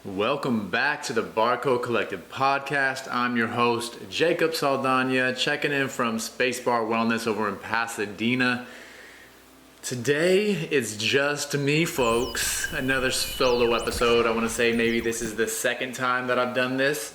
Welcome back to the Barcode Collective podcast. I'm your host, Jacob Saldana, checking in from Spacebar Wellness over in Pasadena. Today it's just me, folks. Another solo episode. I want to say maybe this is the second time that I've done this.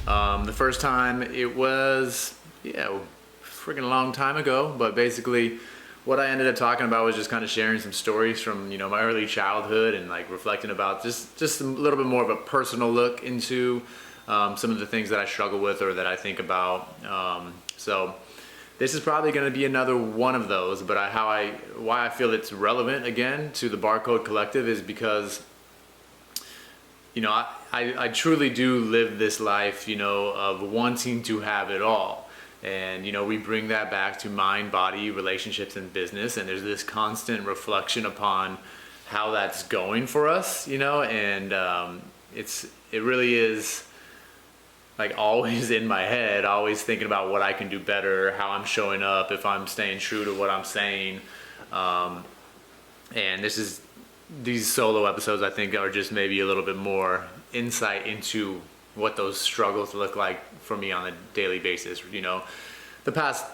The first time it was, a freaking long time ago, but basically what I ended up talking about was just kind of sharing some stories from, my early childhood and like reflecting about just a little bit more of a personal look into some of the things that I struggle with or that I think about. So this is probably going to be another one of those, but why I feel it's relevant again to the Barcode Collective is because, I truly do live this life, of wanting to have it all. And, we bring that back to mind, body, relationships, and business. And there's this constant reflection upon how that's going for us, and it really is like always in my head, always thinking about what I can do better, how I'm showing up, if I'm staying true to what I'm saying. And these solo episodes, I think, are just maybe a little bit more insight into what those struggles look like for me on a daily basis. The past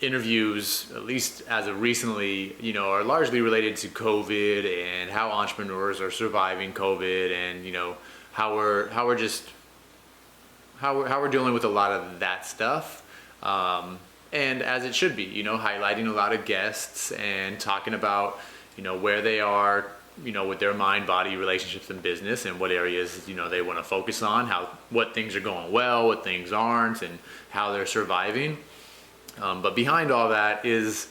interviews, at least as of recently, are largely related to COVID and how entrepreneurs are surviving COVID, and how we're dealing with a lot of that stuff. And as it should be, highlighting a lot of guests and talking about where they are, with their mind, body, relationships, and business, and what areas, they want to focus on, what things are going well, what things aren't, and how they're surviving. But behind all that is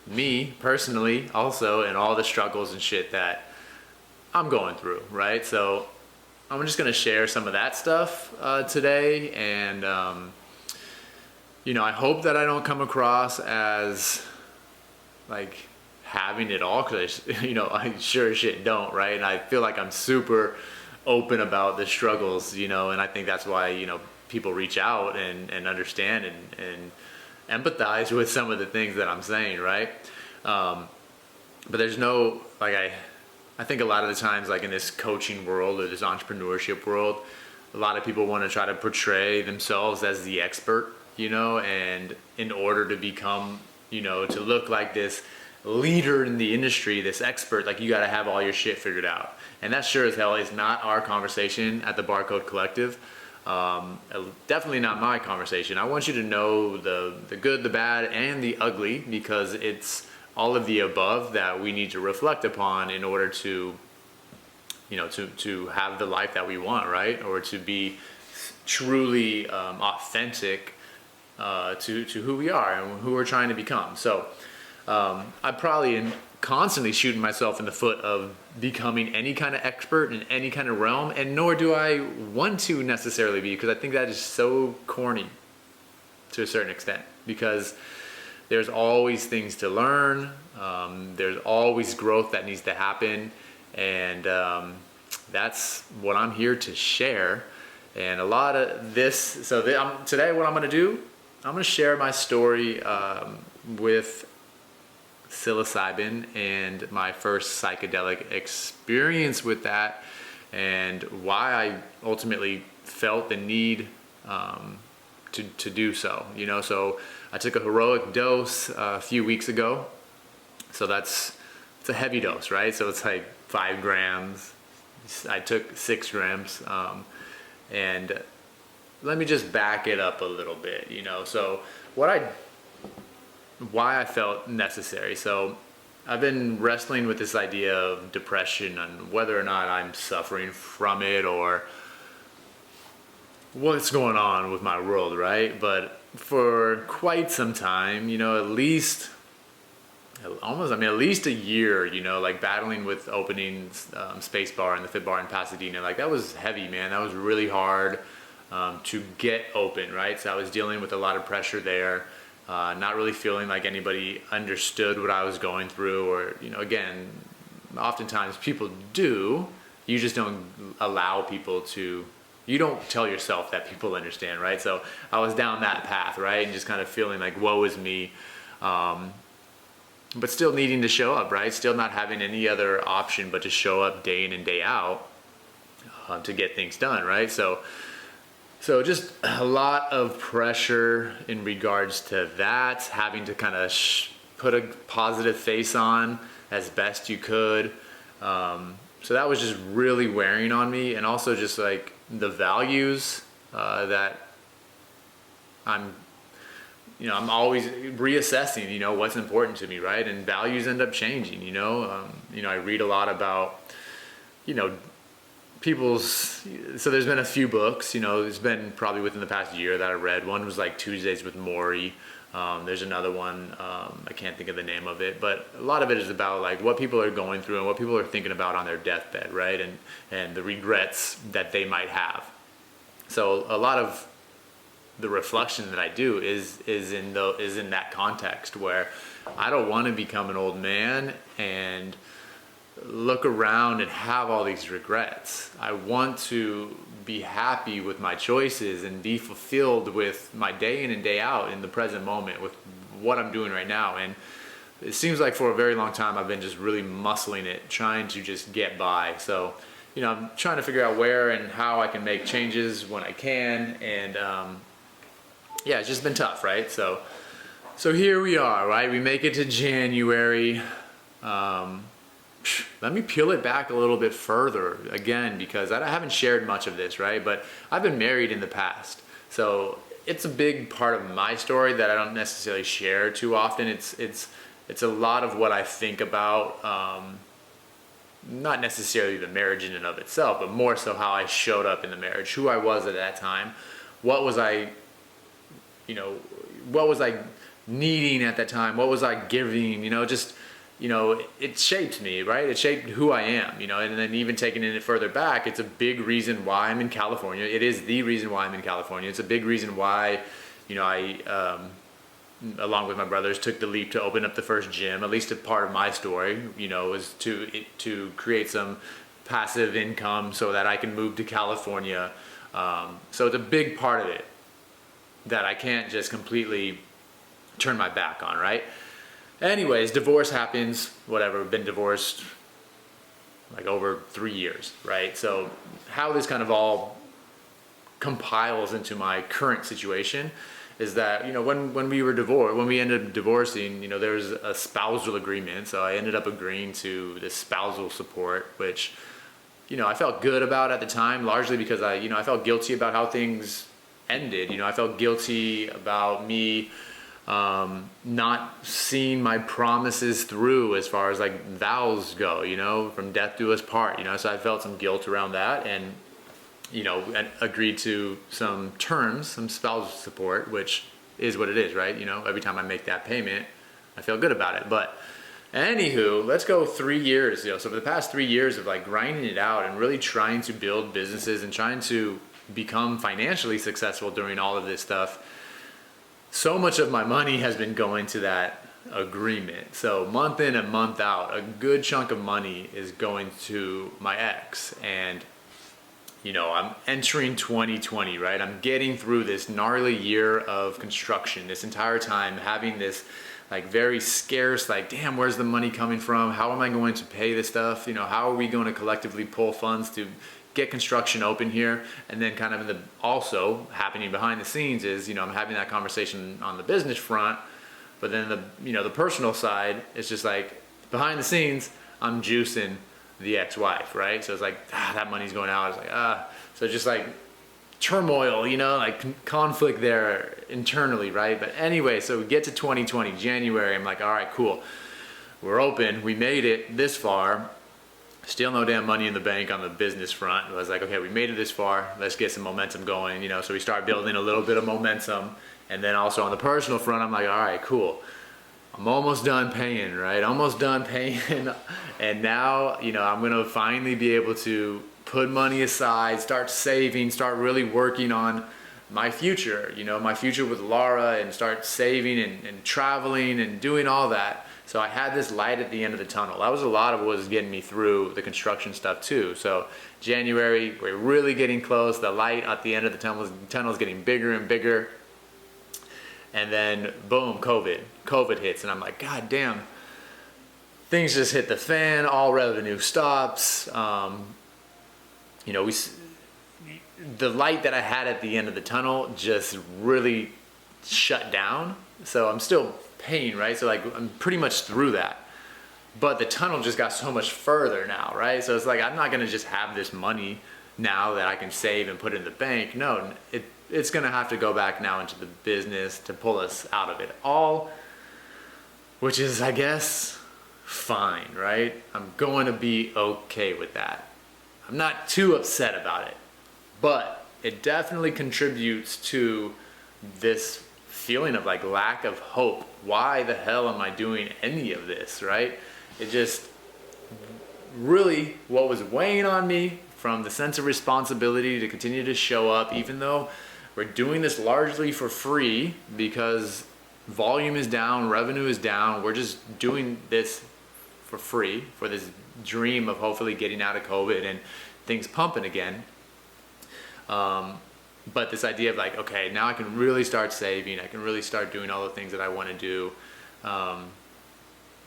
me personally also, and all the struggles and shit that I'm going through, right? So I'm just going to share some of that stuff today. And, I hope that I don't come across as like having it all, because I sure as shit don't, right? And I feel like I'm super open about the struggles, and I think that's why people reach out and understand and empathize with some of the things that I'm saying, right? But there's no, I think a lot of the times, like in this coaching world or this entrepreneurship world, a lot of people want to try to portray themselves as the expert, and in order to become, to look like this leader in the industry, this expert, like you got to have all your shit figured out. And that sure as hell is not our conversation at the Barcode Collective. Definitely not my conversation. I want you to know the good, the bad, and the ugly, because it's all of the above that we need to reflect upon in order to, to have the life that we want, right? Or to be truly authentic to who we are and who we're trying to become. So I probably am constantly shooting myself in the foot of becoming any kind of expert in any kind of realm, and nor do I want to necessarily be, because I think that is so corny to a certain extent, because there's always things to learn, there's always growth that needs to happen, and that's what I'm here to share. And a lot of this, so today what I'm going to do, I'm going to share my story with psilocybin and my first psychedelic experience with that, and why I ultimately felt the need to do so. So I took a heroic dose a few weeks ago. So it's a heavy dose, right? So it's like 5 grams. I took 6 grams, and let me just back it up a little bit. So why I felt necessary. So I've been wrestling with this idea of depression and whether or not I'm suffering from it or what's going on with my world, right? But for quite some time, at least a year, like battling with opening Spacebar and the Fit Bar in Pasadena, like that was heavy, man. That was really hard to get open, right? So I was dealing with a lot of pressure there. Not really feeling like anybody understood what I was going through, or, again, oftentimes people do, you just don't allow people to, you don't tell yourself that people understand, right? So I was down that path, right? And just kind of feeling like, woe is me, but still needing to show up, right? Still not having any other option but to show up day in and day out. to get things done, right? So just a lot of pressure in regards to that, having to kind of put a positive face on as best you could. So that was just really wearing on me, and also just like the values that I'm always reassessing, what's important to me, right? And values end up changing, I read a lot about, so there's been a few books, it's been probably within the past year that I read. One was like Tuesdays with Morrie. There's another one, I can't think of the name of it, but a lot of it is about like what people are going through and what people are thinking about on their deathbed, right? And the regrets that they might have. So a lot of the reflection that I do is in that context where I don't want to become an old man and look around and have all these regrets. I want to be happy with my choices and be fulfilled with my day in and day out in the present moment with what I'm doing right now. And it seems like for a very long time I've been just really muscling it, trying to just get by. So I'm trying to figure out where and how I can make changes when I can, and yeah, it's just been tough, right? So here we are, right? We make it to January. Let me peel it back a little bit further again, because I haven't shared much of this, right? But I've been married in the past. So it's a big part of my story that I don't necessarily share too often. It's a lot of what I think about, not necessarily the marriage in and of itself, but more so how I showed up in the marriage, who I was at that time, what was I needing at that time, what was I giving, it shaped me, right? It shaped who I am, and then even taking it further back, it's a big reason why I'm in California. It is the reason why I'm in California. It's a big reason why, I, along with my brothers, took the leap to open up the first gym. At least a part of my story, was to create some passive income so that I can move to California. So it's a big part of it that I can't just completely turn my back on, right? Anyways, divorce happens, whatever, been divorced like over 3 years, right? So how this kind of all compiles into my current situation is that, when we were divorced, when we ended up divorcing, there was a spousal agreement. So I ended up agreeing to this spousal support, which, I felt good about at the time, largely because I felt guilty about how things ended. I felt guilty about me not seeing my promises through as far as like vows go, from death do us part, so I felt some guilt around that, and and agreed to some terms, some spousal support, which is what it is, right? Every time I make that payment, I feel good about it. But anywho, let's go 3 years, so for the past 3 years of like grinding it out and really trying to build businesses and trying to become financially successful during all of this stuff, so much of my money has been going to that agreement. So month in and month out, a good chunk of money is going to my ex. And, I'm entering 2020, right? I'm getting through this gnarly year of construction, this entire time having this like very scarce, like, damn, where's the money coming from? How am I going to pay this stuff? How are we going to collectively pull funds to get construction open here? And then kind of also happening behind the scenes is, I'm having that conversation on the business front, but then the personal side is just like behind the scenes, I'm juicing the ex-wife, right? So it's like, that money's going out. It's like, so just like turmoil, like conflict there internally, right? But anyway, so we get to 2020, January, I'm like, all right, cool. We're open. We made it this far. Still no damn money in the bank on the business front. I was like, okay, we made it this far. Let's get some momentum going, So we start building a little bit of momentum. And then also on the personal front, I'm like, all right, cool. I'm almost done paying, right? Almost done paying. And now, I'm going to finally be able to put money aside, start saving, start really working on my future, my future with Laura, and start saving and traveling and doing all that. So I had this light at the end of the tunnel. That was a lot of what was getting me through the construction stuff too. So January, we're really getting close. The light at the end of the tunnel is getting bigger and bigger. And then boom, COVID hits, and I'm like, God damn, things just hit the fan. All revenue stops. you know, the light that I had at the end of the tunnel just really shut down. So I'm still paying, right? So like I'm pretty much through that. But the tunnel just got so much further now, right? So it's like I'm not gonna just have this money now that I can save and put it in the bank. No, it's gonna have to go back now into the business to pull us out of it all, which is, I guess, fine, right? I'm going to be okay with that. I'm not too upset about it, but it definitely contributes to this feeling of like lack of hope. Why the hell am I doing any of this, right? It just really, what was weighing on me from the sense of responsibility to continue to show up, even though we're doing this largely for free because volume is down, revenue is down, we're just doing this for free for this dream of hopefully getting out of COVID and things pumping again. But this idea of like, okay, now I can really start saving, I can really start doing all the things that I want to do.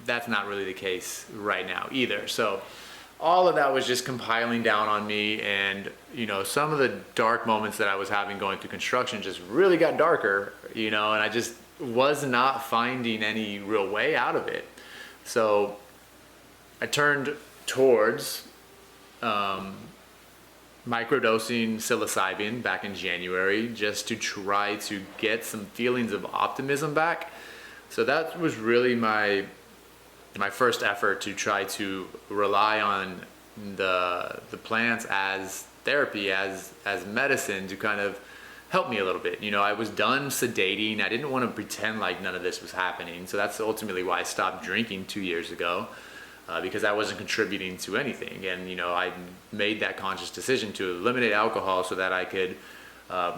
That's not really the case right now either. So all of that was just compiling down on me, and you know, some of the dark moments that I was having going through construction just really got darker, you know, and I just was not finding any real way out of it. So I turned towards microdosing psilocybin back in January just to try to get some feelings of optimism back. So that was really my first effort to try to rely on the plants as therapy, as medicine to kind of help me a little bit. You know, I was done sedating. I didn't want to pretend like none of this was happening. So that's ultimately why I stopped drinking 2 years ago. Because I wasn't contributing to anything. And, you know, I made that conscious decision to eliminate alcohol so that I could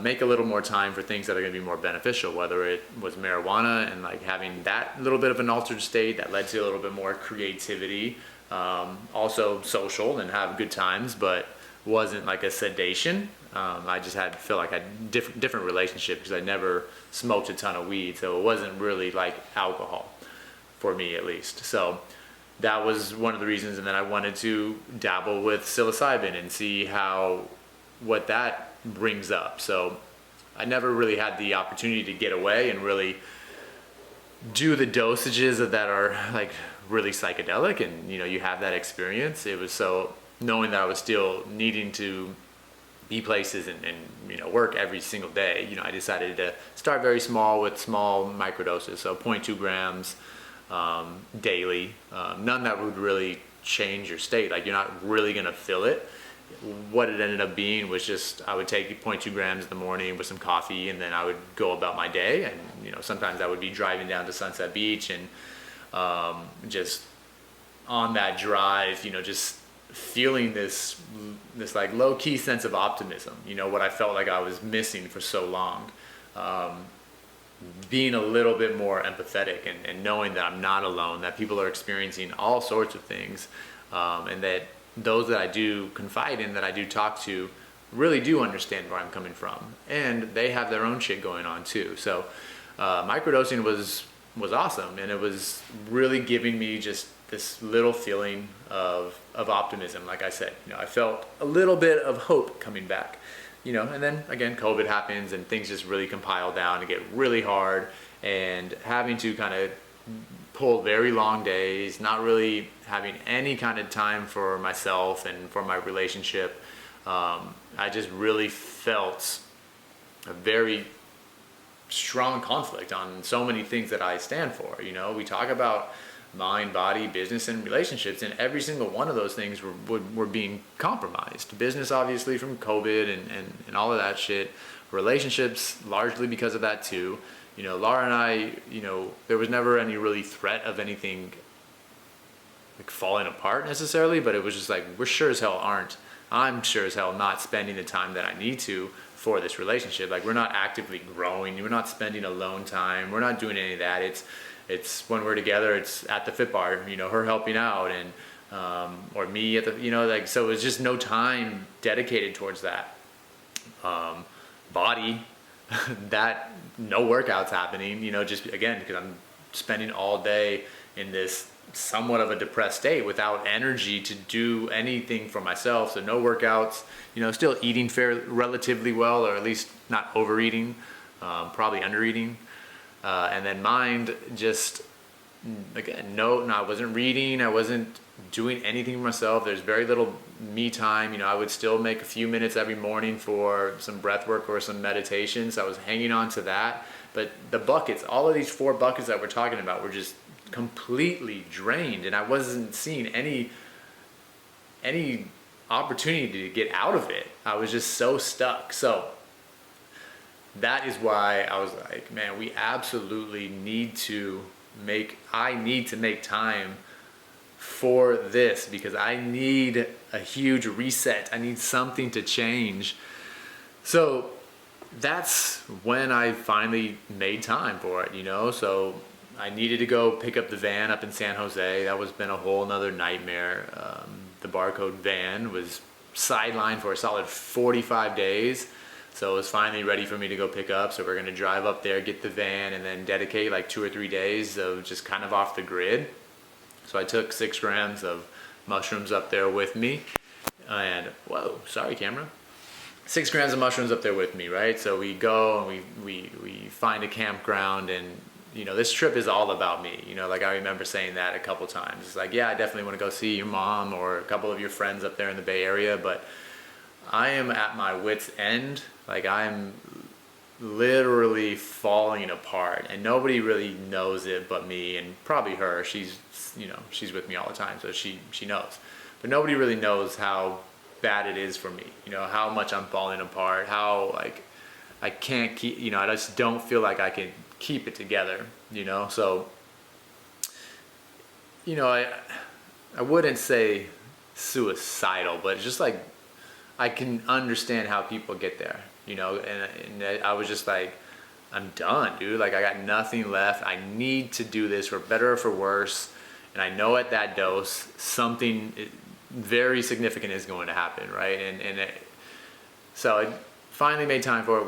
make a little more time for things that are going to be more beneficial, whether it was marijuana and like having that little bit of an altered state that led to a little bit more creativity, also social and have good times, but wasn't like a sedation. I just feel like I had different relationship because I never smoked a ton of weed. So it wasn't really like alcohol for me, at least. So that was one of the reasons, and then I wanted to dabble with psilocybin and see what that brings up. So I never really had the opportunity to get away and really do the dosages that are like really psychedelic, and you know, you have that experience. It was so, knowing that I was still needing to be places and you know, work every single day, you know, I decided to start very small with small microdoses, so 0.2 grams daily, none that would really change your state. Like, you're not really gonna feel it. What it ended up being was just, I would take 0.2 grams in the morning with some coffee, and then I would go about my day. And you know, sometimes I would be driving down to Sunset Beach, and just on that drive, you know, just feeling this like low-key sense of optimism, you know, what I felt like I was missing for so long. Being a little bit more empathetic and knowing that I'm not alone, that people are experiencing all sorts of things, and that those that I do confide in, that I do talk to, really do understand where I'm coming from, and they have their own shit going on too. So microdosing was awesome, and it was really giving me just this little feeling of optimism. Like I said, you know, I felt a little bit of hope coming back. You know, and then again, COVID happens and things just really compile down and get really hard, and having to kind of pull very long days, not really having any kind of time for myself and for my relationship. I just really felt a very strong conflict on so many things that I stand for. You know, we talk about mind, body, business, and relationships, and every single one of those things were being compromised. Business, obviously, from COVID and all of that shit. Relationships, largely because of that too. You know, Laura and I, you know, there was never any really threat of anything like falling apart necessarily, but it was just like, I'm sure as hell not spending the time that I need to for this relationship. Like, we're not actively growing, we're not spending alone time, we're not doing any of that. It's when we're together, it's at the fit bar, you know, her helping out, and or me at the, you know, like, so it was just no time dedicated towards that. Body, that no workouts happening, you know, just again, because I'm spending all day in this somewhat of a depressed state without energy to do anything for myself. So no workouts, still eating relatively well, or at least not overeating, probably undereating. And then mind just, again, no, I wasn't reading, I wasn't doing anything for myself. There's very little me time. I would still make a few minutes every morning for some breath work or some meditation. So I was hanging on to that. But the buckets, all of these 4 buckets that we're talking about, were just completely drained, and I wasn't seeing any opportunity to get out of it. I was just so stuck. So that is why I was like, man, we absolutely need to make time for this, because I need a huge reset. I need something to change. So that's when I finally made time for it, So I needed to go pick up the van up in San Jose. That was been a whole nother nightmare. The barcode van was sidelined for a solid 45 days. So it was finally ready for me to go pick up. So we're going to drive up there, get the van, and then dedicate like 2 or 3 days of just kind of off the grid. So I took 6 grams of mushrooms up there with me. And, whoa, sorry, camera. 6 grams of mushrooms up there with me, right? So we go and we find a campground, and this trip is all about me. Like I remember saying that a couple times. It's like, yeah, I definitely want to go see your mom or a couple of your friends up there in the Bay Area, but I am at my wit's end. Like I'm literally falling apart, and nobody really knows it but me and probably her. She's with me all the time, so she knows. But nobody really knows how bad it is for me. How much I'm falling apart, how like I can't keep, I just don't feel like I can keep it together, So, I wouldn't say suicidal, but it's just like I can understand how people get there, and I was just like, I'm done, dude. Like I got nothing left. I need to do this for better or for worse. And I know at that dose, something very significant is going to happen, right? So I finally made time for it.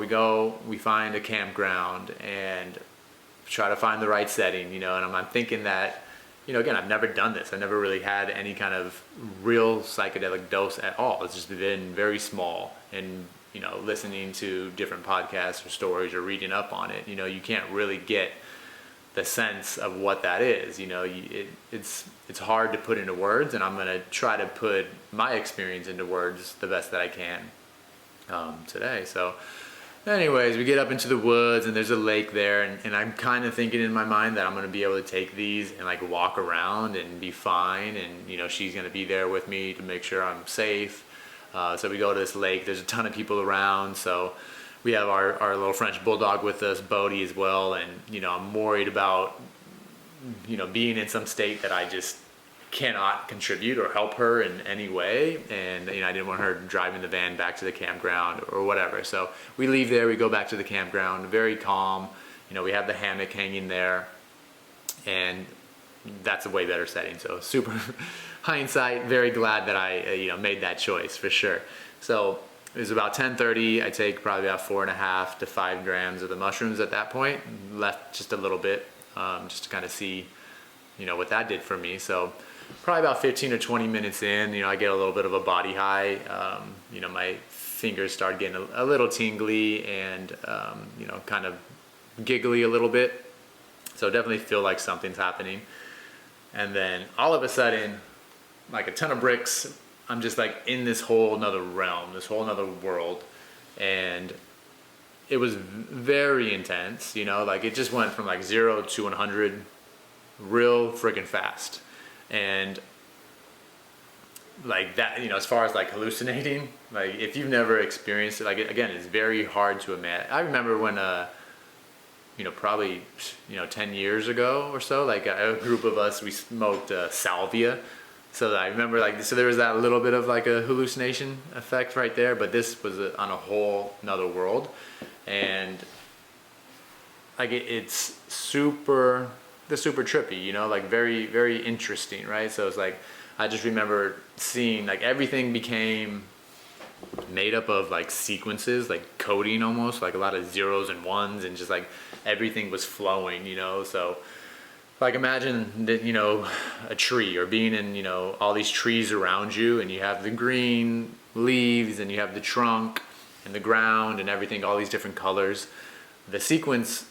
We find a campground and try to find the right setting, and I'm thinking that, again, I've never done this. I never really had any kind of real psychedelic dose at all. It's just been very small, and, listening to different podcasts or stories or reading up on it, you can't really get the sense of what that is. It's hard to put into words, and I'm going to try to put my experience into words the best that I can today. So anyways, we get up into the woods, and there's a lake there, and I'm kind of thinking in my mind that I'm going to be able to take these and like walk around and be fine, and she's going to be there with me to make sure I'm safe. So we go to this lake. There's a ton of people around, so we have our little French bulldog with us, Bodhi, as well, and I'm worried about being in some state that I just cannot contribute or help her in any way, and I didn't want her driving the van back to the campground or whatever. So we leave there, we go back to the campground, very calm. We have the hammock hanging there, and that's a way better setting. So super hindsight, very glad that I made that choice for sure. So it was about 10:30. I take probably about 4.5 to 5 grams of the mushrooms at that point. Left just a little bit, just to kind of see, what that did for me. So probably about 15 or 20 minutes in, I get a little bit of a body high. My fingers start getting a little tingly and, kind of giggly a little bit. So definitely feel like something's happening. And then all of a sudden, like a ton of bricks, I'm just like in this whole nother realm, this whole nother world. And it was very intense, like it just went from like 0 to 100 real freaking fast. And like that, as far as like hallucinating, like if you've never experienced it, like again, it's very hard to imagine. I remember when, probably, 10 years ago or so, like a group of us, we smoked salvia. So I remember so there was that little bit of like a hallucination effect right there, but this was on a whole nother world. And like it's super trippy, like very, very interesting, right? So it's like, I just remember seeing like everything became made up of like sequences, like coding almost, like a lot of zeros and ones, and just like everything was flowing, So like imagine that, a tree, or being in, all these trees around you, and you have the green leaves and you have the trunk and the ground and everything, all these different colors. The sequence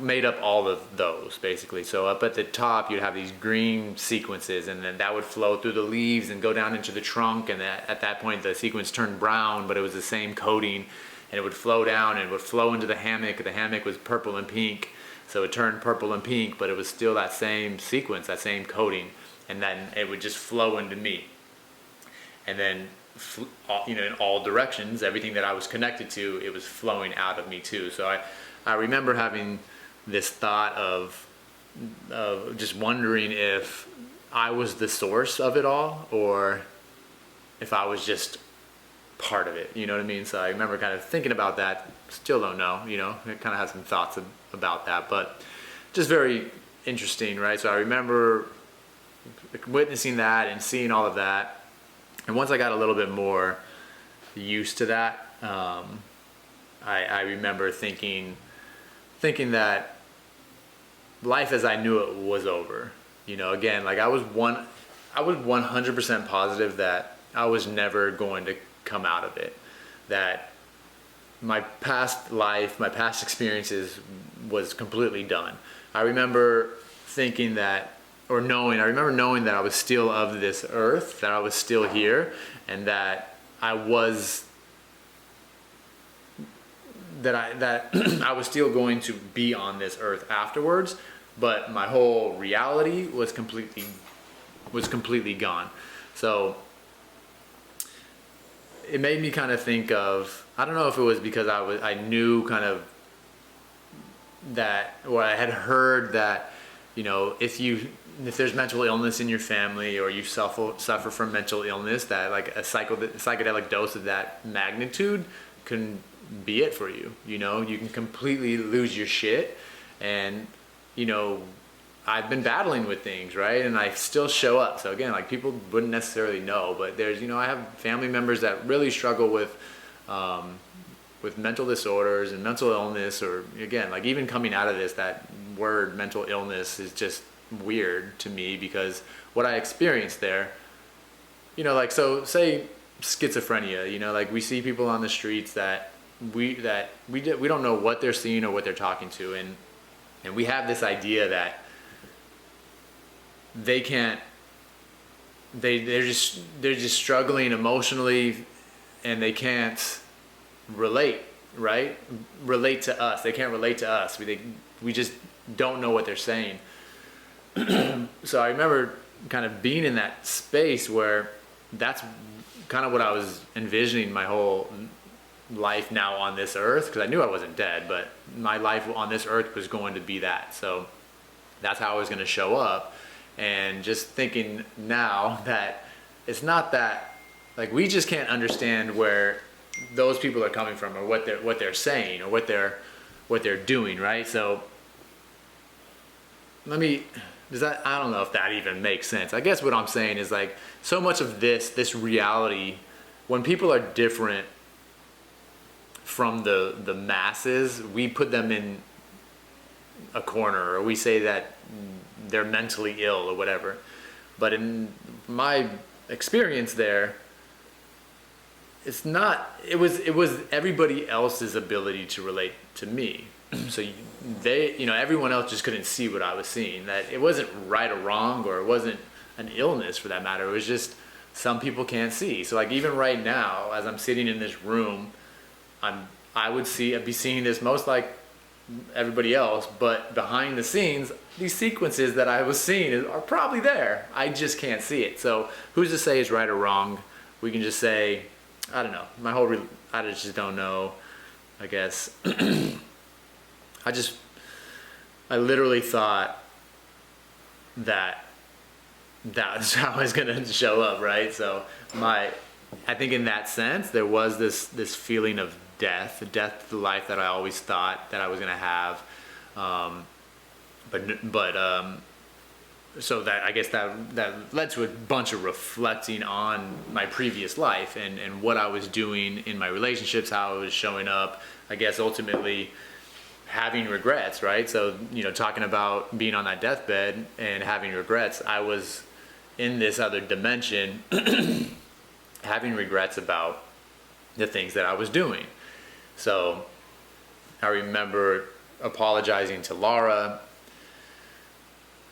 made up all of those basically. So up at the top you'd have these green sequences, and then that would flow through the leaves and go down into the trunk, and at that point the sequence turned brown, but it was the same coating, and it would flow down and it would flow into the hammock. The hammock was purple and pink, so it turned purple and pink, but it was still that same sequence, that same coating, and then it would just flow into me. And then in all directions, everything that I was connected to, it was flowing out of me too. So I remember having this thought of just wondering if I was the source of it all, or if I was just part of it, you know what I mean? So I remember kind of thinking about that. Still don't know, I kind of have some thoughts about that, but just very interesting, right? So I remember witnessing that and seeing all of that. And once I got a little bit more used to that, I remember thinking that life as I knew it was over. Again, like I was 100% positive that I was never going to come out of it. That my past life, my past experiences was completely done. I remember thinking that, I remember knowing that I was still of this earth, that I was still here, and that I was still going to be on this earth afterwards, but my whole reality was completely gone. So it made me kind of think of, I don't know if it was because I knew kind of that, or I had heard that, if there's mental illness in your family, or you suffer from mental illness, that like a psychedelic dose of that magnitude can be it for you. You can completely lose your shit. And I've been battling with things, right? And I still show up. So again, like people wouldn't necessarily know, but there's, I have family members that really struggle with mental disorders and mental illness, or again, like even coming out of this, that word mental illness is just weird to me, because what I experienced there, like, so say schizophrenia, like we see people on the streets that we don't know what they're seeing or what they're talking to, and we have this idea that they're just struggling emotionally, and they can't relate to us. They can't relate to us. We just don't know what they're saying. So I remember kind of being in that space where that's kind of what I was envisioning my whole life now on this earth, because I knew I wasn't dead, but my life on this earth was going to be that. So that's how I was going to show up. And just thinking now that it's not that, like, we just can't understand where those people are coming from, or what they're saying, or what they're doing, right? So I don't know if that even makes sense. I guess what I'm saying is, like, so much of this reality, when people are different from the masses, we put them in a corner, or we say that they're mentally ill or whatever. But in my experience there, it was everybody else's ability to relate to me. So everyone else just couldn't see what I was seeing. That it wasn't right or wrong, or it wasn't an illness for that matter. It was just some people can't see. So like even right now, as I'm sitting in this room, I'd be seeing this most like everybody else, but behind the scenes, these sequences that I was seeing are probably there. I just can't see it. So who's to say it's right or wrong? We can just say, I don't know. I just don't know, I guess. I literally thought that was how I was gonna show up, right? So I think in that sense, there was this feeling of death to the life that I always thought that I was gonna have. So that, I guess that led to a bunch of reflecting on my previous life and what I was doing in my relationships, how I was showing up. I guess ultimately having regrets, right? So, talking about being on that deathbed and having regrets, I was in this other dimension having regrets about the things that I was doing. So I remember apologizing to Laura.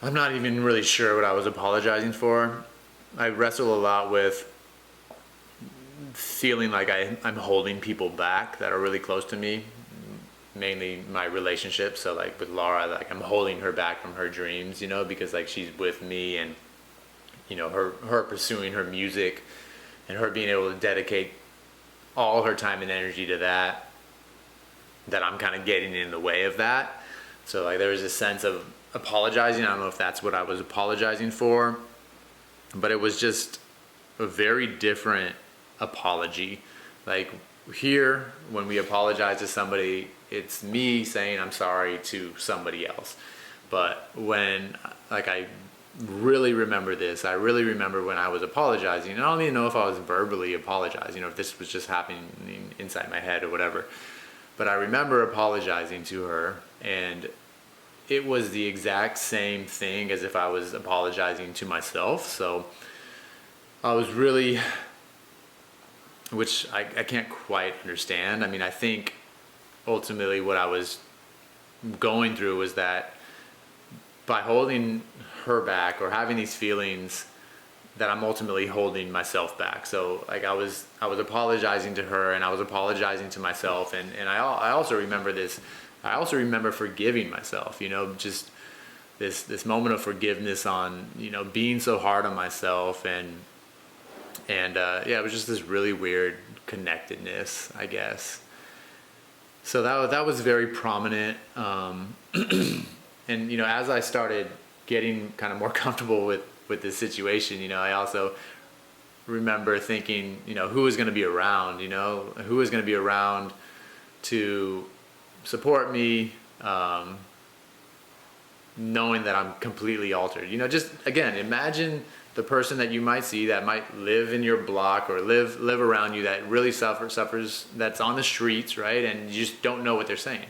I'm not even really sure what I was apologizing for. I wrestle a lot with feeling like I'm holding people back that are really close to me, mainly my relationship. So like with Laura, like I'm holding her back from her dreams, because like she's with me, and her pursuing her music and her being able to dedicate all her time and energy to that I'm kind of getting in the way of that. So like there was a sense of apologizing. I don't know if that's what I was apologizing for, but it was just a very different apology. Like here, when we apologize to somebody, it's me saying I'm sorry to somebody else. But when, like, I really remember this, I really remember when I was apologizing, and I don't even know if I was verbally apologizing or if this was just happening inside my head or whatever, but I remember apologizing to her, and it was the exact same thing as if I was apologizing to myself. So I was really, which I can't quite understand. I mean, I think ultimately what I was going through was that by holding her back or having these feelings, that I'm ultimately holding myself back. So like I was apologizing to her, and I was apologizing to myself, and I also remember this. I also remember forgiving myself, just this moment of forgiveness on, being so hard on myself, and yeah, it was just this really weird connectedness, I guess. So that was very prominent. And as I started getting kind of more comfortable with this situation, I also remember thinking, who was going to be around, who was going to be around to support me, knowing that I'm completely altered. Just again, imagine the person that you might see that might live in your block or live around you that really suffers, that's on the streets, right? And you just don't know what they're saying.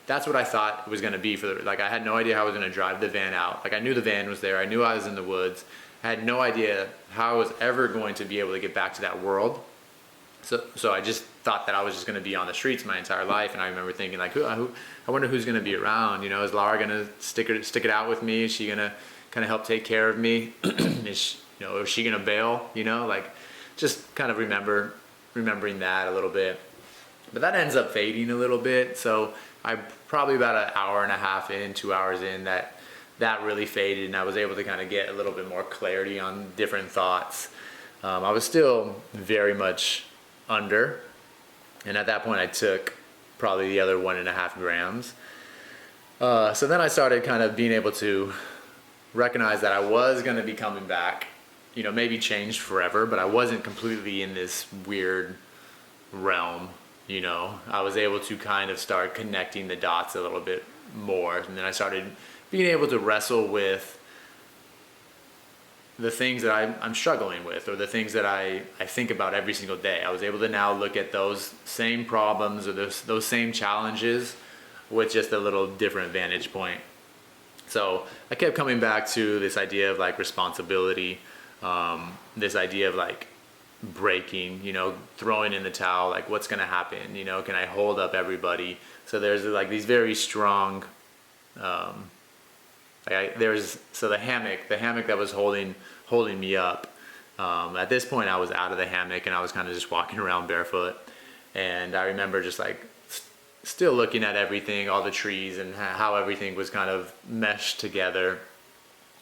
That's what I thought it was going to be like I had no idea how I was going to drive the van out. Like I knew the van was there. I knew I was in the woods. I had no idea how I was ever going to be able to get back to that world. So I just thought that I was just going to be on the streets my entire life. And I remember thinking like, I wonder who's going to be around. Is Laura going to stick it out with me? Is she going to kind of help take care of me? Is she going to bail? Like just kind of remembering that a little bit. But that ends up fading a little bit. So I probably about an hour and a half in, 2 hours in, that really faded, and I was able to kind of get a little bit more clarity on different thoughts. I was still very much under, and at that point I took probably the other 1.5 grams. So then I started kind of being able to recognize that I was going to be coming back, maybe changed forever, but I wasn't completely in this weird realm. I was able to kind of start connecting the dots a little bit more. And then I started being able to wrestle with the things that I'm struggling with, or the things that I think about every single day. I was able to now look at those same problems or those same challenges with just a little different vantage point. So I kept coming back to this idea of like responsibility, this idea of like breaking, throwing in the towel, like what's going to happen, can I hold up everybody? So there's like these very strong, so the hammock that was holding me up, at this point I was out of the hammock and I was kind of just walking around barefoot, and I remember just like still looking at everything, all the trees and how everything was kind of meshed together.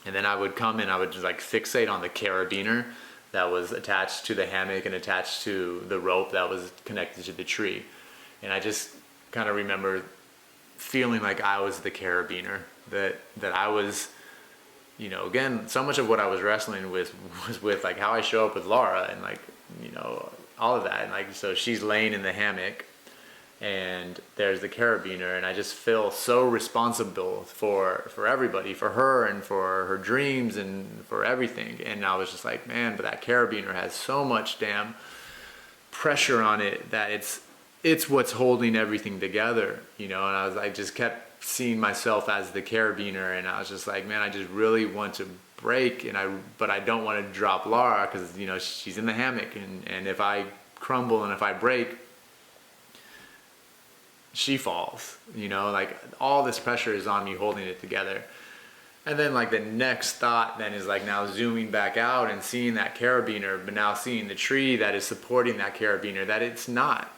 And then I would come and I would just like fixate on the carabiner that was attached to the hammock and attached to the rope that was connected to the tree. And I just kind of remember feeling like I was the carabiner, that I was, again, so much of what I was wrestling with was with like how I show up with Laura and like, all of that. And like, so she's laying in the hammock and there's the carabiner, and I just feel so responsible for everybody, for her and for her dreams and for everything. And I was just like, man, but that carabiner has so much damn pressure on it that it's it's what's holding everything together, you know. And I just kept seeing myself as the carabiner, and I was just like, man, I just really want to break, but I don't want to drop Laura, because, you know, she's in the hammock, and if I crumble and if I break, she falls, you know. Like, all this pressure is on me holding it together. And then, like, the next thought then is, like, now zooming back out and seeing that carabiner, but now seeing the tree that is supporting that carabiner, that it's not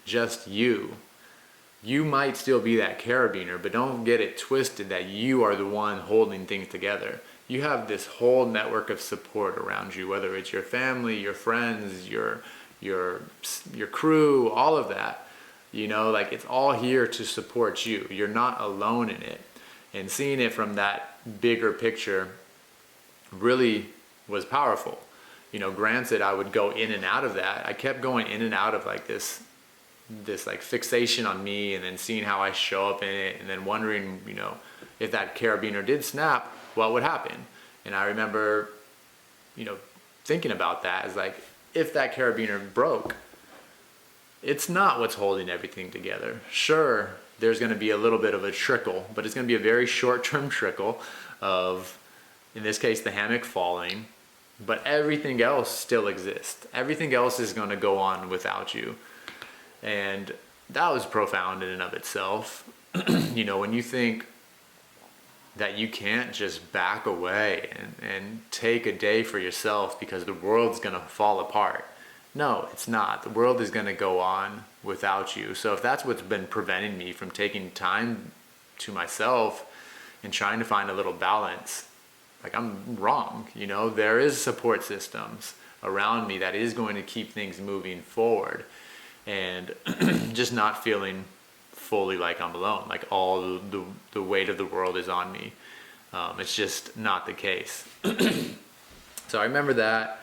just you. You might still be that carabiner, but don't get it twisted that you are the one holding things together. You have this whole network of support around you, whether it's your family, your friends, your crew, all of that. You know, like, it's all here to support you. You're not alone in it. And seeing it from that bigger picture really was powerful. You know, granted, I would go in and out of that. I kept going in and out of, like, this like fixation on me, and then seeing how I show up in it, and then wondering, you know, if that carabiner did snap, what would happen? And I remember, you know, thinking about that as, like, if that carabiner broke, it's not what's holding everything together. Sure, there's going to be a little bit of a trickle, but it's going to be a very short-term trickle of, in this case, the hammock falling, but everything else still exists. Everything else is going to go on without you. And that was profound in and of itself. You know, when you think that you can't just back away and take a day for yourself because the world's going to fall apart. No, it's not. The world is going to go on without you. So if that's what's been preventing me from taking time to myself and trying to find a little balance, like, I'm wrong. You know, there is support systems around me that is going to keep things moving forward, and just not feeling fully like I'm alone, like all the weight of the world is on me. It's just not the case. So I remember that.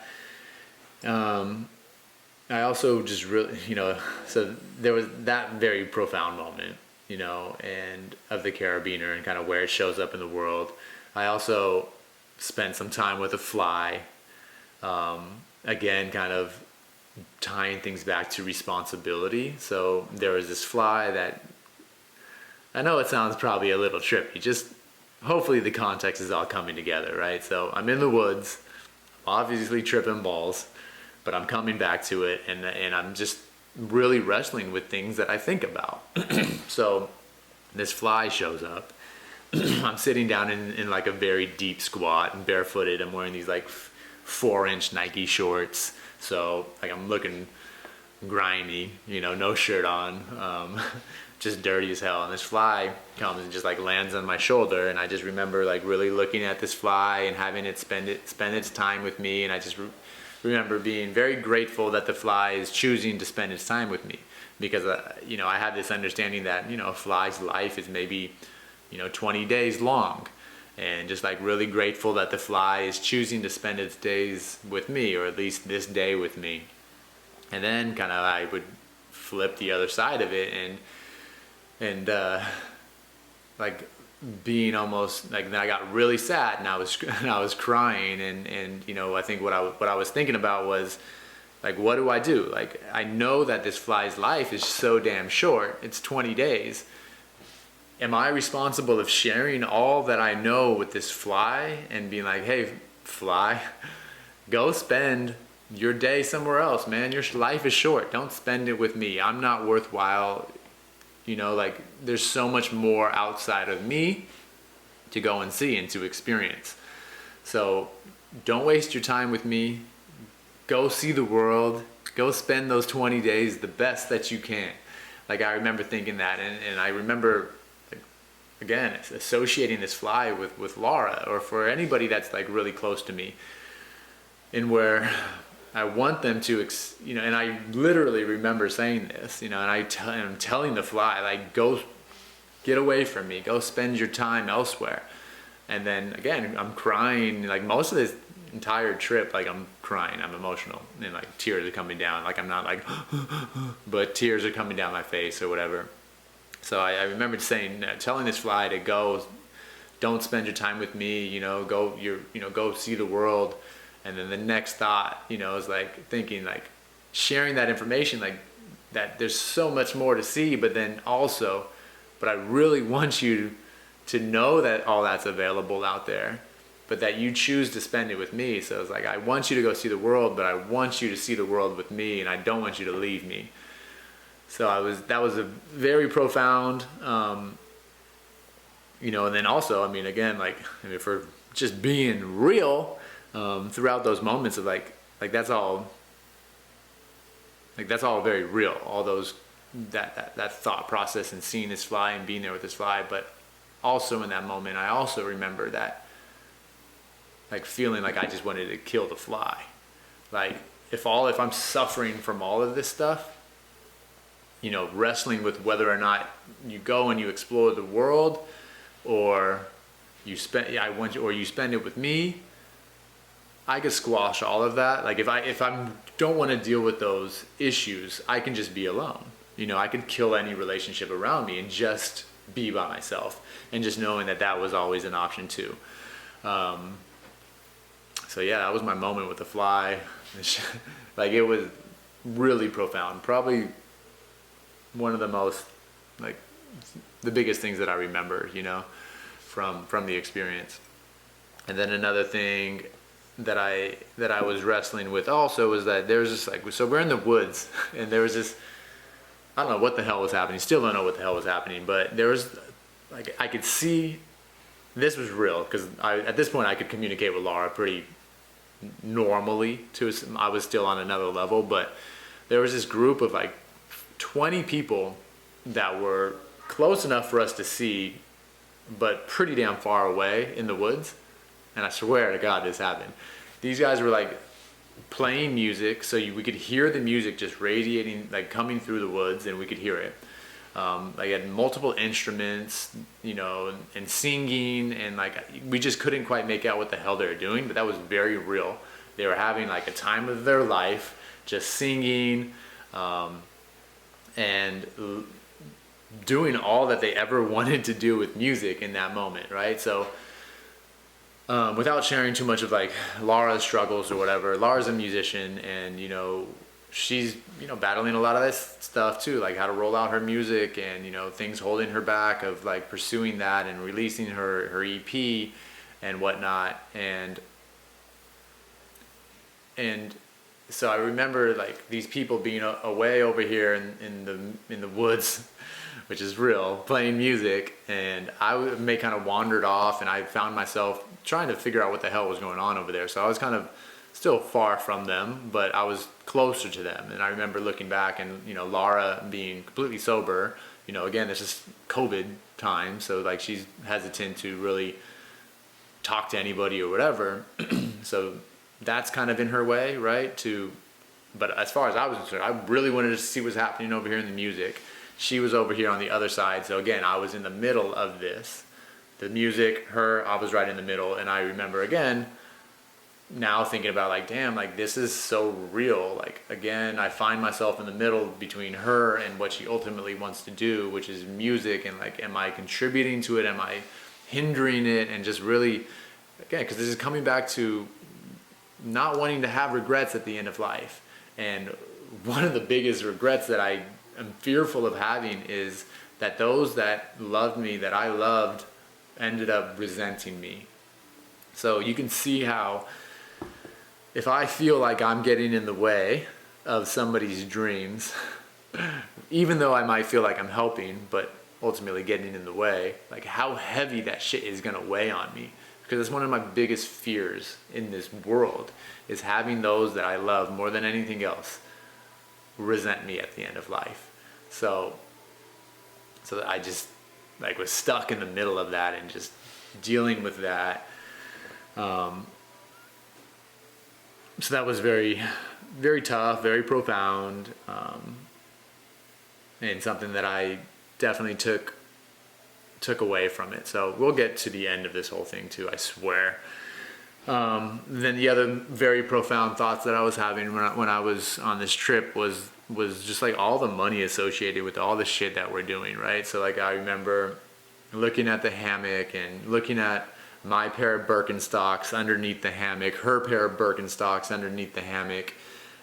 I also just really, you know, so there was that very profound moment, you know, and of the carabiner and kind of where it shows up in the world. I also spent some time with a fly, again, kind of tying things back to responsibility. So there was this fly that, I know it sounds probably a little trippy, just hopefully the context is all coming together, right? So I'm in the woods, obviously tripping balls, but I'm coming back to it, and I'm just really wrestling with things that I think about. So this fly shows up. I'm sitting down in like a very deep squat and barefooted. I'm wearing these like 4-inch Nike shorts. So, like, I'm looking grimy, you know, no shirt on, just dirty as hell. And this fly comes and just, like, lands on my shoulder. And I just remember, like, really looking at this fly and having it spend its time with me. And I just remember being very grateful that the fly is choosing to spend its time with me. Because, you know, I had this understanding that, you know, a fly's life is maybe, you know, 20 days long. And just, like, really grateful that the fly is choosing to spend its days with me, or at least this day with me. And then kind of I would flip the other side of it and like being almost like, then I got really sad and I was crying, and you know, I think what I was thinking about was, like, what do I do? Like, I know that this fly's life is so damn short. It's 20 days. Am I responsible of sharing all that I know with this fly and being like, hey, fly, go spend your day somewhere else, man. Your life is short. Don't spend it with me. I'm not worthwhile. You know, like, there's so much more outside of me to go and see and to experience. So don't waste your time with me. Go see the world. Go spend those 20 days the best that you can. Like, I remember thinking that, and I remember, again, associating this fly with Laura, or for anybody that's, like, really close to me, and where I want them to, you know, and I literally remember saying this, you know, and I'm telling the fly, like, go get away from me, go spend your time elsewhere. And then again, I'm crying, like, most of this entire trip, like, I'm crying, I'm emotional, and, like, tears are coming down, like, I'm not like but tears are coming down my face or whatever. So I remember telling this fly to go, don't spend your time with me, you know, go see the world. And then the next thought, you know, is like thinking, like, sharing that information, like, that there's so much more to see, but then also, but I really want you to know that all that's available out there, but that you choose to spend it with me. So it's like, I want you to go see the world, but I want you to see the world with me, and I don't want you to leave me. So that was a very profound, you know, and then also, I mean, again, like, I mean, for just being real, throughout those moments of like that's all very real, all those, that thought process and seeing this fly and being there with this fly. But also in that moment, I also remember that, like, feeling like I just wanted to kill the fly. Like, if I'm suffering from all of this stuff, you know, wrestling with whether or not you go and you explore the world, or you spend it with me, I could squash all of that. Like, if I don't want to deal with those issues, I can just be alone. You know, I could kill any relationship around me and just be by myself, and just knowing that was always an option too. So yeah, that was my moment with the fly. Like, it was really profound. Probably one of the most, like, the biggest things that I remember, you know, from the experience. And then another thing that I was wrestling with also was that there was just, like, so we're in the woods, and there was this, I don't know what the hell was happening. Still don't know what the hell was happening, but there was, like, I could see this was real, because at this point I could communicate with Laura pretty normally. I was still on another level, but there was this group of like 20 people that were close enough for us to see, but pretty damn far away in the woods. And I swear to God, this happened. These guys were like playing music, so we could hear the music just radiating, like coming through the woods, and we could hear it. They had multiple instruments, you know, and singing, and like we just couldn't quite make out what the hell they were doing, but that was very real. They were having like a time of their life, just singing, and doing all that they ever wanted to do with music in that moment, right? So without sharing too much of like Laura's struggles or whatever, Laura's a musician, and you know, she's, you know, battling a lot of this stuff too, like how to roll out her music, and you know, things holding her back of like pursuing that and releasing her EP and whatnot. And so I remember like these people being away over here in the woods, which is real, playing music, and I may kind of wandered off, and I found myself trying to figure out what the hell was going on over there. So I was kind of still far from them, but I was closer to them. And I remember looking back, and you know, Laura being completely sober, you know, again, this is COVID time, so like she's hesitant to really talk to anybody or whatever. So that's kind of in her way, right? But as far as I was concerned, I really wanted to see what's happening over here in the music. She was over here on the other side, so again, I was in the middle of this. The music, her, I was right in the middle. And I remember again, now thinking about like, damn, like this is so real. Like, again, I find myself in the middle between her and what she ultimately wants to do, which is music. And like, am I contributing to it? Am I hindering it? And just really, again, because this is coming back to not wanting to have regrets at the end of life. And one of the biggest regrets that I am fearful of having is that those that loved me, that I loved, ended up resenting me. So you can see how if I feel like I'm getting in the way of somebody's dreams, even though I might feel like I'm helping, but ultimately getting in the way, like how heavy that shit is gonna weigh on me. Because it's one of my biggest fears in this world, is having those that I love more than anything else resent me at the end of life. So I just like was stuck in the middle of that and just dealing with that. So that was very, very tough, very profound, and something that I definitely took away from it. So we'll get to the end of this whole thing too, I swear. Then the other very profound thoughts that I was having when I was on this trip was just like all the money associated with all the shit that we're doing, right? So like I remember looking at the hammock and looking at my pair of Birkenstocks underneath the hammock, her pair of Birkenstocks underneath the hammock,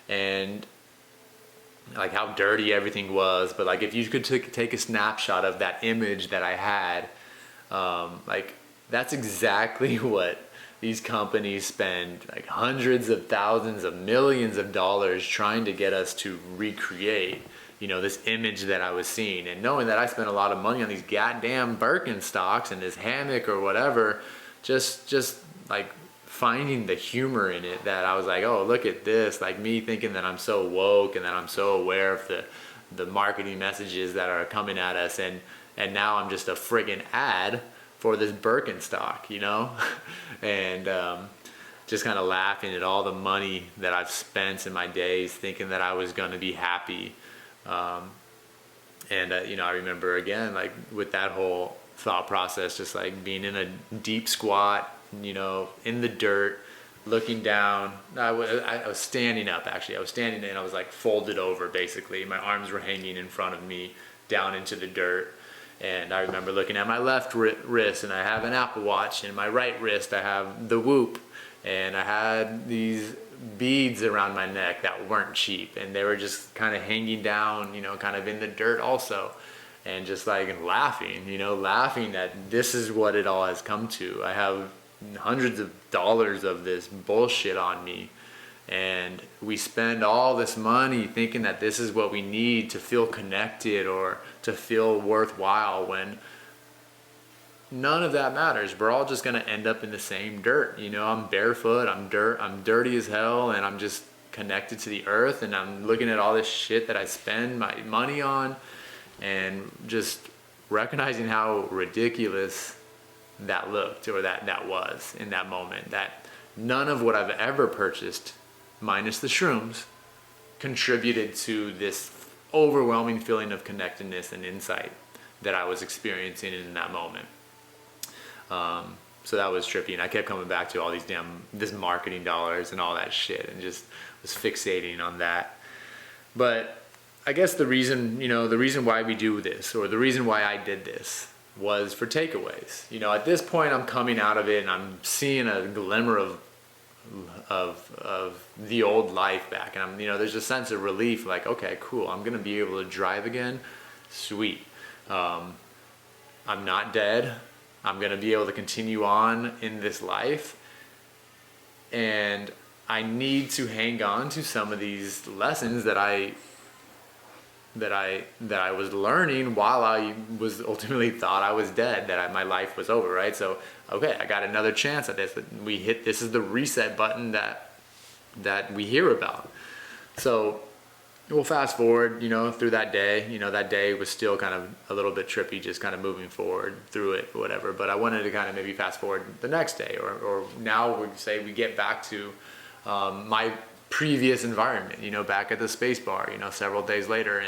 and like how dirty everything was. But like if you could take a snapshot of that image that I had, like that's exactly what these companies spend like hundreds of thousands of millions of dollars trying to get us to recreate, you know, this image that I was seeing. And knowing that I spent a lot of money on these goddamn Birkenstocks and this hammock or whatever, just like finding the humor in it, that I was like, oh, look at this, like me thinking that I'm so woke and that I'm so aware of the marketing messages that are coming at us, and now I'm just a friggin' ad for this Birkenstock, you know? And just kind of laughing at all the money that I've spent in my days thinking that I was going to be happy. You know, I remember again, like with that whole thought process, just like being in a deep squat, you know, in the dirt, looking down. I was standing up, actually. I was standing and I was like folded over, basically. My arms were hanging in front of me down into the dirt. And I remember looking at my left wrist, and I have an Apple Watch, and my right wrist I have the Whoop, and I had these beads around my neck that weren't cheap, and they were just kind of hanging down, you know, kind of in the dirt also, and just like laughing, you know, laughing that this is what it all has come to. I have hundreds of dollars of this bullshit on me, and we spend all this money thinking that this is what we need to feel connected or to feel worthwhile, when none of that matters. We're all just gonna end up in the same dirt. You know, I'm barefoot, I'm dirty as hell, and I'm just connected to the earth, and I'm looking at all this shit that I spend my money on, and just recognizing how ridiculous that looked, or that was in that moment, that none of what I've ever purchased, minus the shrooms, contributed to this overwhelming feeling of connectedness and insight that I was experiencing in that moment. So that was trippy, and I kept coming back to all these this marketing dollars and all that shit, and just was fixating on that. But I guess the reason why we do this, or the reason why I did this, was for takeaways. You know, at this point I'm coming out of it and I'm seeing a glimmer of the old life back, and I'm, you know, there's a sense of relief, like, okay, cool, I'm gonna be able to drive again, sweet. I'm not dead. I'm gonna be able to continue on in this life, and I need to hang on to some of these lessons that I was learning while I was ultimately thought I was dead, that my life was over, right? So, okay, I got another chance at this. This is the reset button that we hear about. So we'll fast forward, you know, through that day. You know, that day was still kind of a little bit trippy, just kind of moving forward through it or whatever. But I wanted to kind of maybe fast forward the next day, or now we say we get back to my previous environment, you know, back at the space bar, you know, several days later,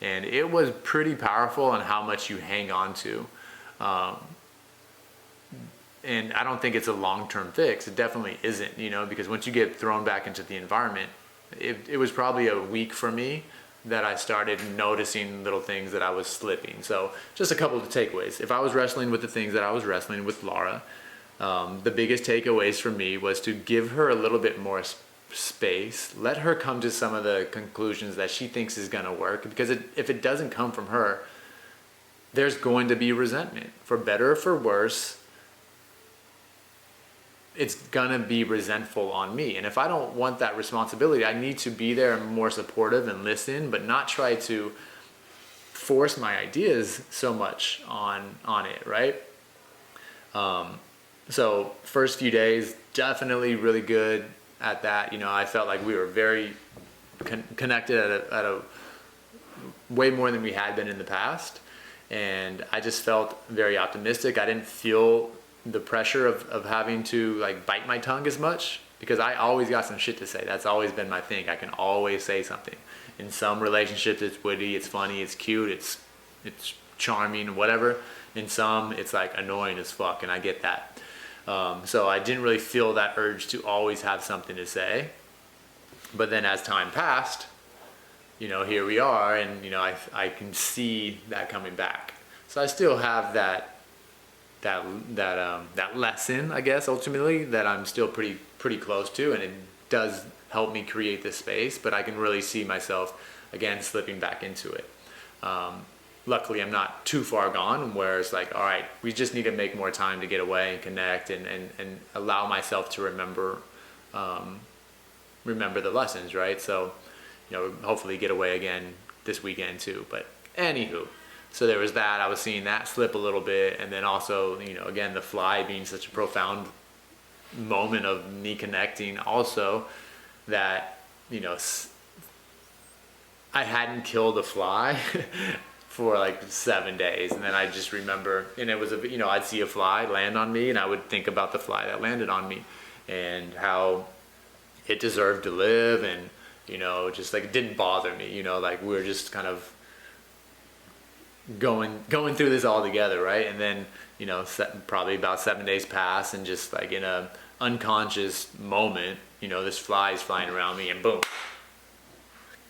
and it was pretty powerful on how much you hang on to. And I don't think it's a long-term fix. It definitely isn't, you know, because once you get thrown back into the environment, it was probably a week for me that I started noticing little things that I was slipping. So just a couple of takeaways. If I was wrestling with the things that I was wrestling with Laura, the biggest takeaways for me was to give her a little bit more space, let her come to some of the conclusions that she thinks is going to work, because if it doesn't come from her, there's going to be resentment. For better or for worse, it's going to be resentful on me. And if I don't want that responsibility, I need to be there and more supportive and listen, but not try to force my ideas so much on it, right? So first few days, definitely really good at that. You know, I felt like we were very connected at a way more than we had been in the past. And I just felt very optimistic. I didn't feel the pressure of having to like bite my tongue as much, because I always got some shit to say. That's always been my thing. I can always say something. In some relationships, it's witty, it's funny, it's cute, it's charming, whatever. In some, it's like annoying as fuck, and I get that. So I didn't really feel that urge to always have something to say. But then as time passed, you know, here we are, and you know, I can see that coming back. So I still have that lesson, I guess, ultimately, that I'm still pretty close to, and it does help me create this space, but I can really see myself again slipping back into it. Luckily I'm not too far gone where it's like, all right, we just need to make more time to get away and connect and allow myself to remember the lessons, right? So, hopefully get away again this weekend too. But anywho, so there was that. I was seeing that slip a little bit, and then also, again, the fly being such a profound moment of me connecting. Also, that I hadn't killed a fly for like 7 days, and then I just remember, and it was I'd see a fly land on me, and I would think about the fly that landed on me, and how it deserved to live, and just like it didn't bother me, like we were just kind of going through this all together, right? And then probably about 7 days pass, and just like in a unconscious moment, this fly is flying around me, and boom,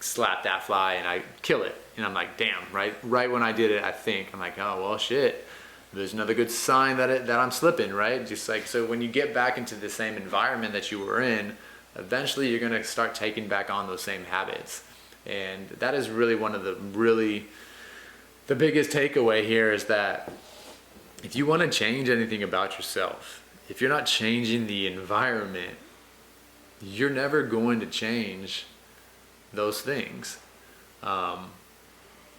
slap that fly, and I kill it. And I'm like, damn, right when I did it, I think I'm like, oh well, shit, there's another good sign that I'm slipping, right? Just like, so when you get back into the same environment that you were in, eventually you're going to start taking back on those same habits. And that is really one of the biggest takeaway here, is that if you want to change anything about yourself, if you're not changing the environment, you're never going to change those things.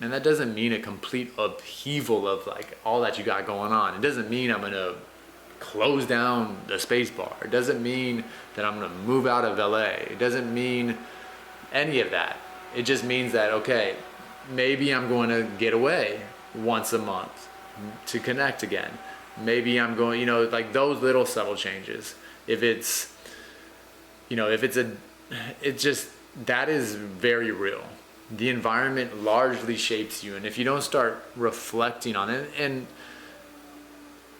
And that doesn't mean a complete upheaval of like all that you got going on. It doesn't mean I'm going to close down the space bar. It doesn't mean that I'm going to move out of LA. It doesn't mean any of that. It just means that, okay, maybe I'm going to get away once a month to connect again. Maybe I'm going, like those little subtle changes. That is very real. The environment largely shapes you, and if you don't start reflecting on it, and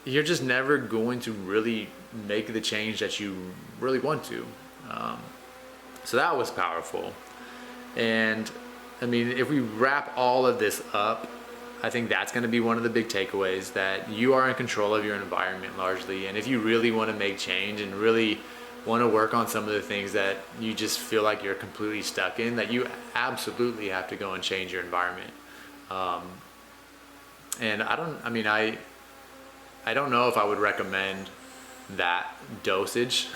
you're just never going to really make the change that you really want to. So that was powerful. And I mean, if we wrap all of this up, I think that's going to be one of the big takeaways, that you are in control of your environment largely. And if you really want to make change and really want to work on some of the things that you just feel like you're completely stuck in, that you absolutely have to go and change your environment. And I don't know if I would recommend that dosage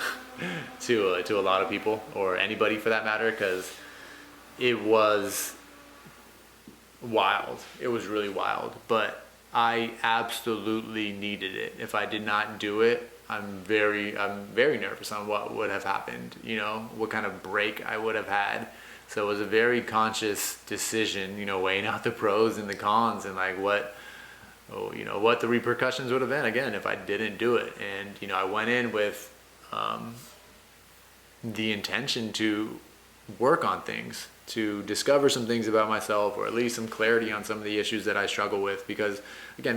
to a lot of people, or anybody for that matter, because it was wild. It was really wild, but I absolutely needed it. If I did not do it, I'm very nervous on what would have happened, what kind of break I would have had. So it was a very conscious decision, weighing out the pros and the cons, and like what the repercussions would have been again if I didn't do it. And I went in with the intention to work on things, to discover some things about myself, or at least some clarity on some of the issues that I struggle with, because again,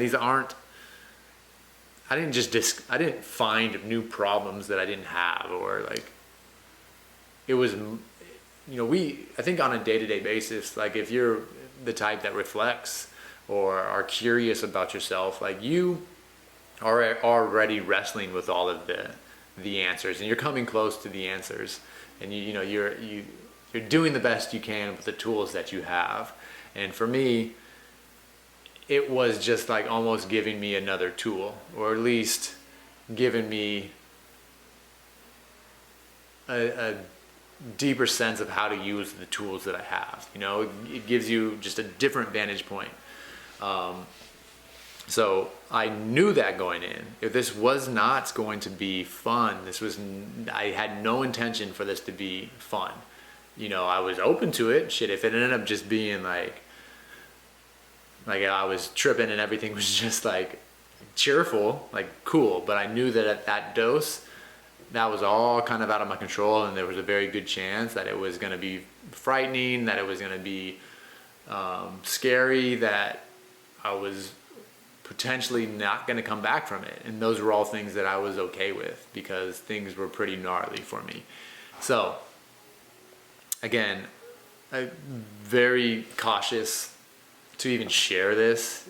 I didn't find new problems that I didn't have, or like, it was, I think on a day-to-day basis, like if you're the type that reflects or are curious about yourself, like you are already wrestling with all of the answers, and you're coming close to the answers, and you're doing the best you can with the tools that you have. And for me, it was just like almost giving me another tool, or at least giving me a deeper sense of how to use the tools that I have. It gives you just a different vantage point. So I knew that going in, if this was not going to be fun, I had no intention for this to be fun. I was open to it. Shit, if it ended up just being like I was tripping and everything was just like cheerful, like cool. But I knew that at that dose, that was all kind of out of my control, and there was a very good chance that it was going to be frightening, that it was going to be scary, that I was potentially not going to come back from it. And those were all things that I was okay with, because things were pretty gnarly for me. So again, I'm very cautious to even share this,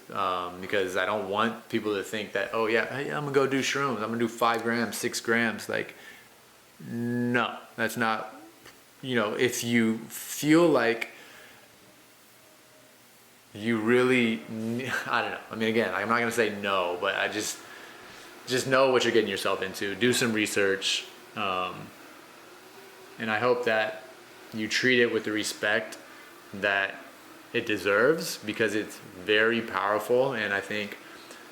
because I don't want people to think that, oh yeah, hey, I'm gonna go do shrooms, I'm gonna do 5 grams, 6 grams. Like, no, that's not if you feel like you really, I don't know. I mean, again, I'm not going to say no, but I just know what you're getting yourself into. Do some research. And I hope that you treat it with the respect that it deserves, because it's very powerful. And I think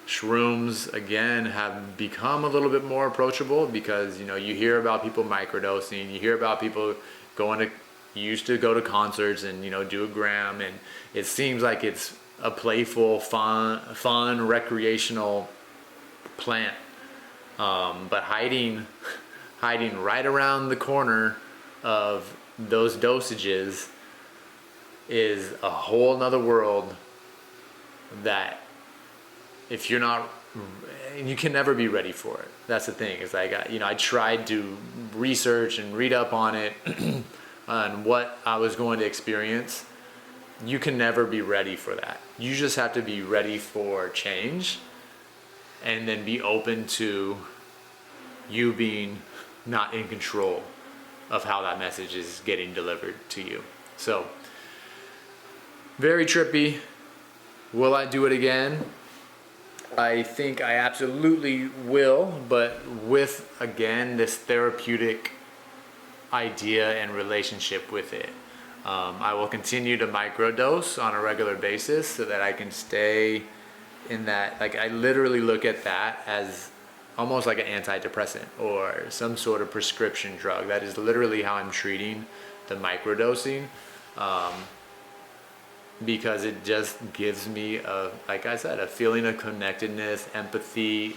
shrooms, again, have become a little bit more approachable, because, you hear about people microdosing, you hear about people used to go to concerts and, do a gram, and it seems like it's a playful, fun recreational plant. But hiding right around the corner of those dosages is a whole nother world that if you're not, you can never be ready for it. That's the thing. Is like, I tried to research and read up on it on what I was going to experience. You can never be ready for that. You just have to be ready for change, and then be open to you being not in control of how that message is getting delivered to you. So, very trippy. Will I do it again? I think I absolutely will, but with, again, this therapeutic idea and relationship with it. I will continue to microdose on a regular basis so that I can stay in that, like, I literally look at that as almost like an antidepressant or some sort of prescription drug. That is literally how I'm treating the microdosing, because it just gives me like I said, a feeling of connectedness, empathy,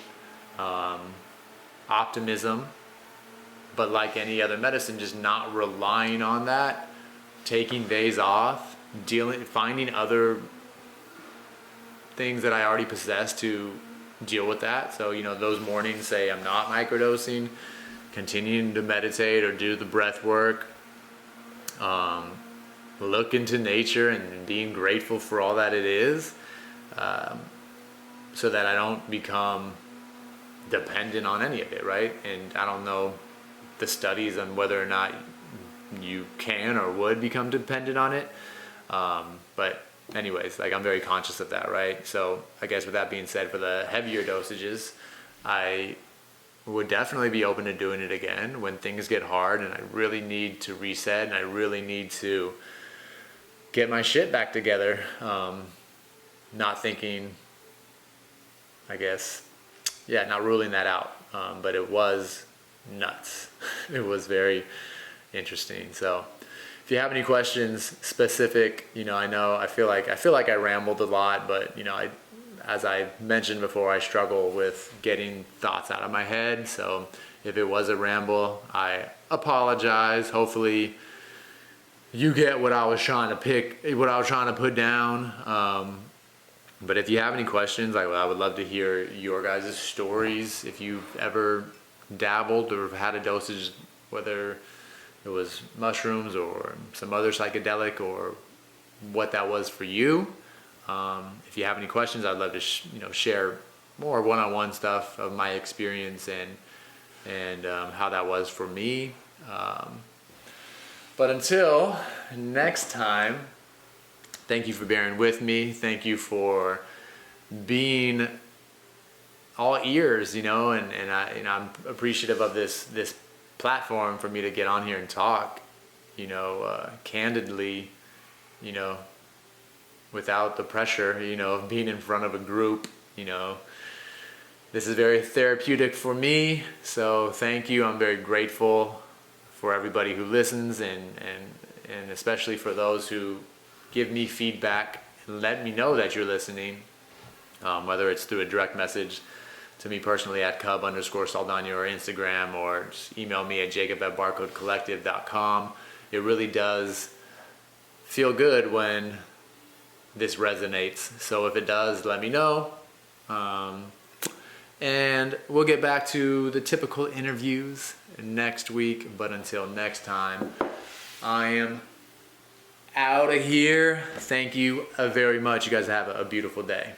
optimism. But like any other medicine, just not relying on that, taking days off, finding other things that I already possess to deal with that. So, those mornings, say I'm not microdosing, continuing to meditate or do the breath work, look into nature and being grateful for all that it is, so that I don't become dependent on any of it, right? And I don't know the studies on whether or not you can or would become dependent on it. But anyways, like, I'm very conscious of that, right? So I guess with that being said, for the heavier dosages, I would definitely be open to doing it again when things get hard and I really need to reset and I really need to get my shit back together. Not thinking, I guess, not ruling that out. But it was nuts. It was very interesting. So if you have any questions specific, I feel like I rambled a lot, but as I mentioned before, I struggle with getting thoughts out of my head. So if it was a ramble, I apologize. Hopefully you get what I was trying to put down. But if you have any questions, I would love to hear your guys' stories. If you've ever dabbled or had a dosage, whether it was mushrooms or some other psychedelic, or what that was for you. If you have any questions, I'd love to share more one-on-one stuff of my experience and how that was for me. But until next time, thank you for bearing with me. Thank you for being all ears, and I'm appreciative of this platform for me to get on here and talk, candidly, without the pressure, of being in front of a group. This is very therapeutic for me, so thank you. I'm very grateful for everybody who listens, and especially for those who give me feedback and let me know that you're listening, whether it's through a direct message to me personally at cub_Saldana or Instagram, or just email me at jacob@barcodecollective.com. It really does feel good when this resonates. So if it does, let me know. And we'll get back to the typical interviews next week. But until next time, I am out of here. Thank you very much. You guys have a beautiful day.